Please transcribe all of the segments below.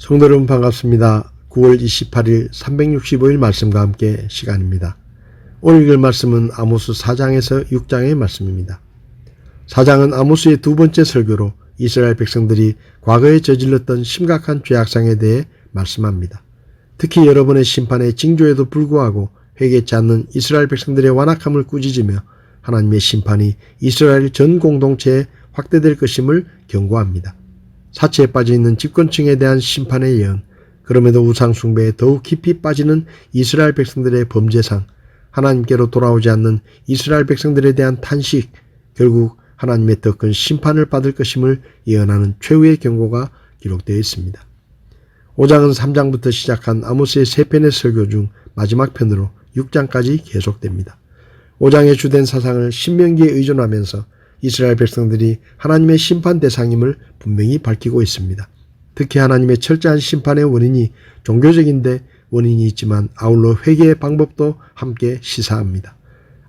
성도 여러분 반갑습니다. 9월 28일 365일 말씀과 함께 시간입니다. 오늘 읽을 말씀은 아모스 4장에서 6장의 말씀입니다. 4장은 아모스의 두 번째 설교로 이스라엘 백성들이 과거에 저질렀던 심각한 죄악상에 대해 말씀합니다. 특히 여러 번의 심판의 징조에도 불구하고 회개치 않는 이스라엘 백성들의 완악함을 꾸짖으며 하나님의 심판이 이스라엘 전 공동체에 확대될 것임을 경고합니다. 사치에 빠져있는 집권층에 대한 심판의 예언, 그럼에도 우상 숭배에 더욱 깊이 빠지는 이스라엘 백성들의 범죄상, 하나님께로 돌아오지 않는 이스라엘 백성들에 대한 탄식, 결국 하나님의 더 큰 심판을 받을 것임을 예언하는 최후의 경고가 기록되어 있습니다. 5장은 3장부터 시작한 아모스의 3편의 설교 중 마지막 편으로 6장까지 계속됩니다. 5장의 주된 사상을 신명기에 의존하면서 이스라엘 백성들이 하나님의 심판 대상임을 분명히 밝히고 있습니다. 특히 하나님의 철저한 심판의 원인이 종교적인데 원인이 있지만 아울러 회개의 방법도 함께 시사합니다.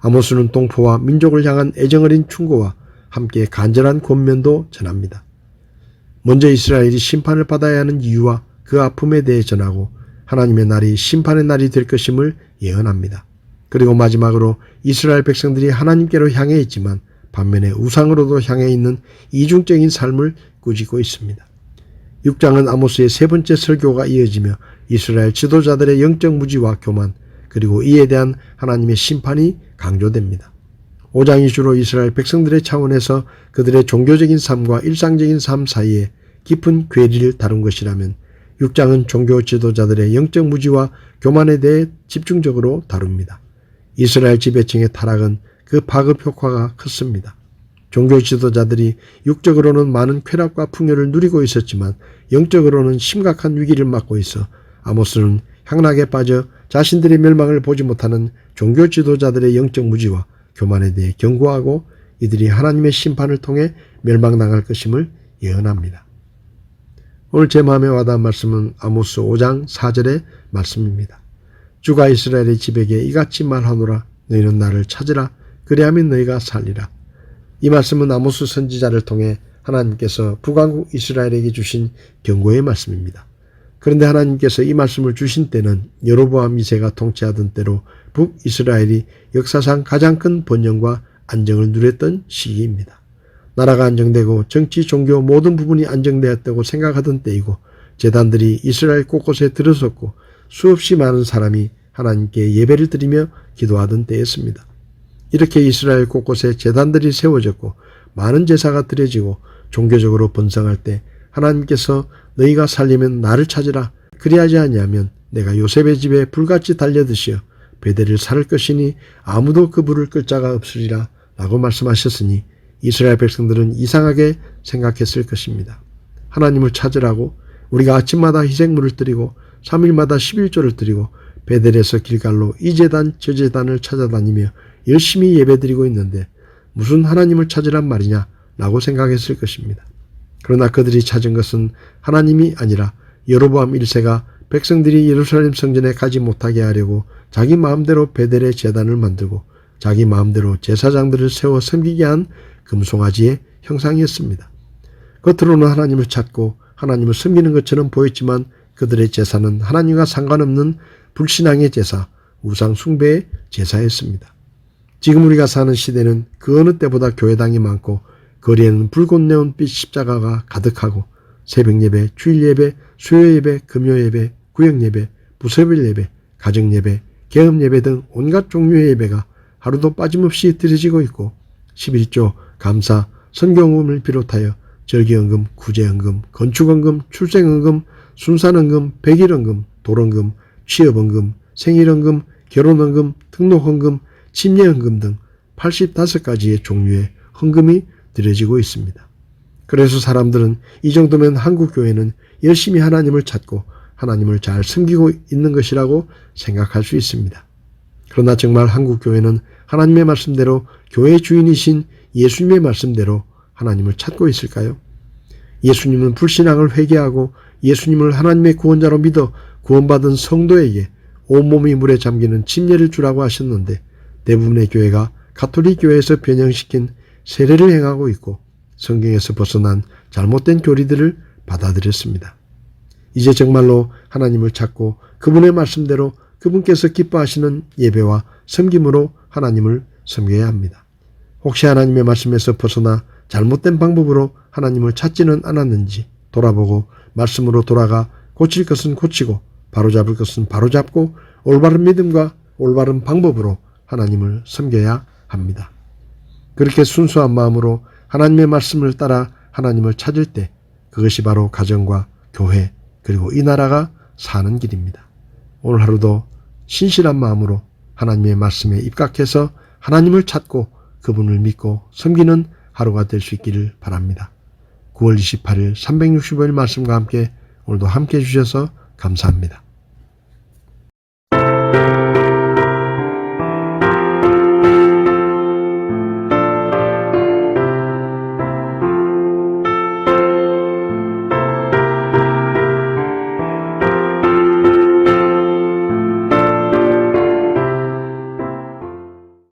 아모스는 동포와 민족을 향한 애정어린 충고와 함께 간절한 권면도 전합니다. 먼저 이스라엘이 심판을 받아야 하는 이유와 그 아픔에 대해 전하고 하나님의 날이 심판의 날이 될 것임을 예언합니다. 그리고 마지막으로 이스라엘 백성들이 하나님께로 향해 있지만 반면에 우상으로도 향해 있는 이중적인 삶을 꾸짖고 있습니다. 6장은 아모스의 세 번째 설교가 이어지며 이스라엘 지도자들의 영적 무지와 교만, 그리고 이에 대한 하나님의 심판이 강조됩니다. 5장이 주로 이스라엘 백성들의 차원에서 그들의 종교적인 삶과 일상적인 삶 사이에 깊은 괴리를 다룬 것이라면 6장은 종교 지도자들의 영적 무지와 교만에 대해 집중적으로 다룹니다. 이스라엘 지배층의 타락은 그 파급 효과가 컸습니다. 종교 지도자들이 육적으로는 많은 쾌락과 풍요를 누리고 있었지만 영적으로는 심각한 위기를 맞고 있어 아모스는 향락에 빠져 자신들의 멸망을 보지 못하는 종교 지도자들의 영적 무지와 교만에 대해 경고하고 이들이 하나님의 심판을 통해 멸망당할 것임을 예언합니다. 오늘 제 마음에 와닿은 말씀은 아모스 5장 4절의 말씀입니다. 주가 이스라엘의 집에게 이같이 말하노라. 너희는 나를 찾으라. 그리하면 너희가 살리라. 이 말씀은 아모스 선지자를 통해 하나님께서 북왕국 이스라엘에게 주신 경고의 말씀입니다. 그런데 하나님께서 이 말씀을 주신 때는 여로보암 2세가 통치하던 때로 북이스라엘이 역사상 가장 큰 번영과 안정을 누렸던 시기입니다. 나라가 안정되고 정치, 종교 모든 부분이 안정되었다고 생각하던 때이고 제단들이 이스라엘 곳곳에 들어섰고 수없이 많은 사람이 하나님께 예배를 드리며 기도하던 때였습니다. 이렇게 이스라엘 곳곳에 제단들이 세워졌고 많은 제사가 드려지고 종교적으로 번성할 때 하나님께서 너희가 살리면 나를 찾으라. 그리하지 아니하면 내가 요셉의 집에 불같이 달려드시어 베델을 살 것이니 아무도 그 불을 끌 자가 없으리라 라고 말씀하셨으니 이스라엘 백성들은 이상하게 생각했을 것입니다. 하나님을 찾으라고 우리가 아침마다 희생물을 드리고 3일마다 11조를 드리고 베델에서 길갈로 이 제단 저 제단을 찾아다니며 열심히 예배드리고 있는데 무슨 하나님을 찾으란 말이냐 라고 생각했을 것입니다. 그러나 그들이 찾은 것은 하나님이 아니라 여로보암 1세가 백성들이 예루살렘 성전에 가지 못하게 하려고 자기 마음대로 베델의 제단을 만들고 자기 마음대로 제사장들을 세워 섬기게 한 금송아지의 형상이었습니다. 겉으로는 하나님을 찾고 하나님을 섬기는 것처럼 보였지만 그들의 제사는 하나님과 상관없는 불신앙의 제사, 우상 숭배의 제사였습니다. 지금 우리가 사는 시대는 그 어느 때보다 교회당이 많고 거리에는 붉은 네온빛 십자가가 가득하고 새벽 예배, 주일 예배, 수요 예배, 금요 예배, 구역 예배, 부서별 예배, 가정 예배, 개업 예배 등 온갖 종류의 예배가 하루도 빠짐없이 드려지고 있고 11조, 감사, 선교헌금을 비롯하여 절기헌금, 구제헌금, 건축헌금, 출생헌금, 순산헌금, 백일헌금, 돌헌금, 취업헌금, 생일헌금, 결혼헌금, 등록헌금, 침례헌금 등 85가지의 종류의 헌금이 드려지고 있습니다. 그래서 사람들은 이 정도면 한국 교회는 열심히 하나님을 찾고 하나님을 잘 섬기고 있는 것이라고 생각할 수 있습니다. 그러나 정말 한국 교회는 하나님의 말씀대로 교회의 주인이신 예수님의 말씀대로 하나님을 찾고 있을까요? 예수님은 불신앙을 회개하고 예수님을 하나님의 구원자로 믿어 구원받은 성도에게 온몸이 물에 잠기는 침례를 주라고 하셨는데 대부분의 교회가 가톨릭 교회에서 변형시킨 세례를 행하고 있고 성경에서 벗어난 잘못된 교리들을 받아들였습니다. 이제 정말로 하나님을 찾고 그분의 말씀대로 그분께서 기뻐하시는 예배와 섬김으로 하나님을 섬겨야 합니다. 혹시 하나님의 말씀에서 벗어나 잘못된 방법으로 하나님을 찾지는 않았는지 돌아보고 말씀으로 돌아가 고칠 것은 고치고 바로잡을 것은 바로잡고 올바른 믿음과 올바른 방법으로 하나님을 섬겨야 합니다. 그렇게 순수한 마음으로 하나님의 말씀을 따라 하나님을 찾을 때 그것이 바로 가정과 교회 그리고 이 나라가 사는 길입니다. 오늘 하루도 신실한 마음으로 하나님의 말씀에 입각해서 하나님을 찾고 그분을 믿고 섬기는 하루가 될 수 있기를 바랍니다. 9월 28일 365일 말씀과 함께 오늘도 함께 해주셔서 감사합니다.